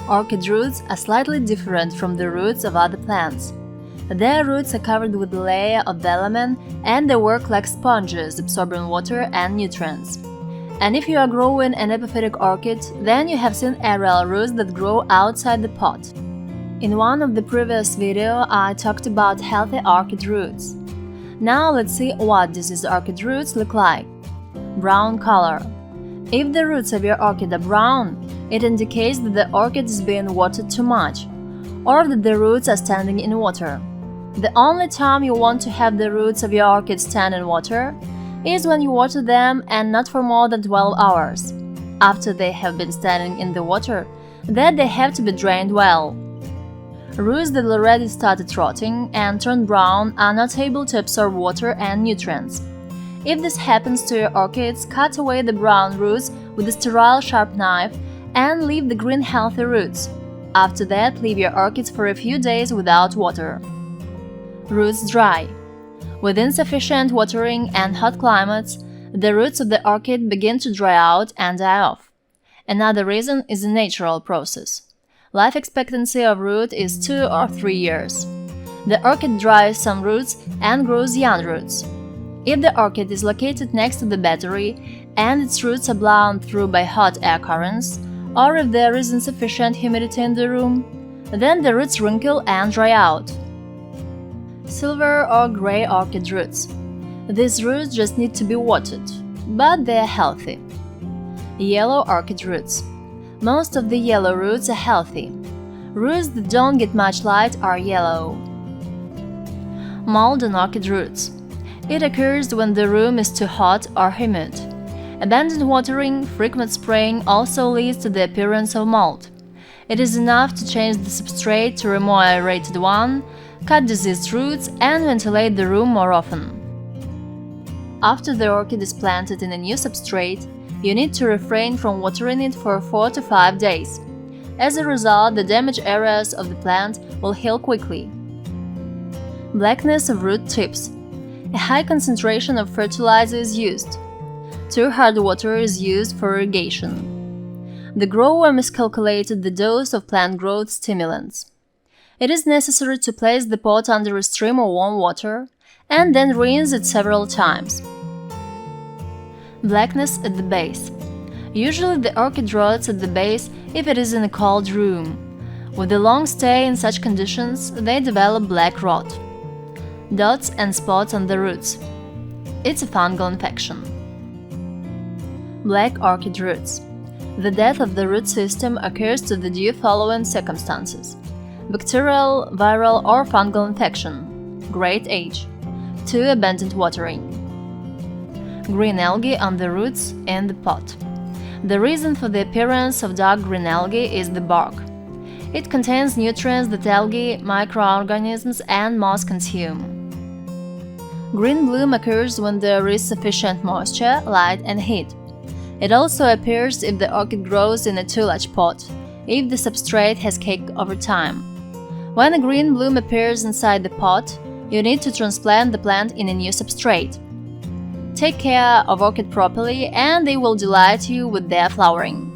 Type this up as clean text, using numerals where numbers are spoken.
Orchid roots are slightly different from the roots of other plants. Their roots are covered with a layer of velamen and they work like sponges, absorbing water and nutrients. And if you are growing an epiphytic orchid, then you have seen aerial roots that grow outside the pot. In one of the previous videos, I talked about healthy orchid roots. Now let's see what diseased orchid roots look like. Brown color. If the roots of your orchid are brown, it indicates that the orchid is being watered too much, or that the roots are standing in water. The only time you want to have the roots of your orchid stand in water is when you water them and not for more than 12 hours. After they have been standing in the water, then they have to be drained well. Roots that already started rotting and turned brown are not able to absorb water and nutrients. If this happens to your orchids, cut away the brown roots with a sterile sharp knife and leave the green healthy roots. After that, leave your orchids for a few days without water. Roots dry. With insufficient watering and hot climates, the roots of the orchid begin to dry out and die off. Another reason is a natural process. Life expectancy of root is 2 or 3 years. The orchid dries some roots and grows young roots. If the orchid is located next to the battery and its roots are blown through by hot air currents, or if there is insufficient humidity in the room, then the roots wrinkle and dry out. Silver or gray orchid roots. These roots just need to be watered, but they are healthy. Yellow orchid roots. Most of the yellow roots are healthy. Roots that don't get much light are yellow. Mold on orchid roots. It occurs when the room is too hot or humid. Abandoned watering, frequent spraying also leads to the appearance of mold. It is enough to change the substrate to a more aerated one, cut diseased roots, and ventilate the room more often. After the orchid is planted in a new substrate, you need to refrain from watering it for 4 to 5 days. As a result, the damaged areas of the plant will heal quickly. Blackness of root tips. A high concentration of fertilizer is used. Too hard water is used for irrigation. The grower miscalculated the dose of plant growth stimulants. It is necessary to place the pot under a stream of warm water and then rinse it several times. Blackness at the base. Usually the orchid rots at the base if it is in a cold room. With a long stay in such conditions, they develop black rot. Dots and spots on the roots. It's a fungal infection. Black orchid roots. The death of the root system occurs due to the following circumstances: bacterial, viral, or fungal infection, great age, too abundant watering. Green algae on the roots in the pot. The reason for the appearance of dark green algae is the bark. It contains nutrients that algae, microorganisms, and moss consume. Green bloom occurs when there is sufficient moisture, light, and heat. It also appears if the orchid grows in a too large pot, if the substrate has caked over time. When a green bloom appears inside the pot, you need to transplant the plant in a new substrate. Take care of orchid properly and they will delight you with their flowering.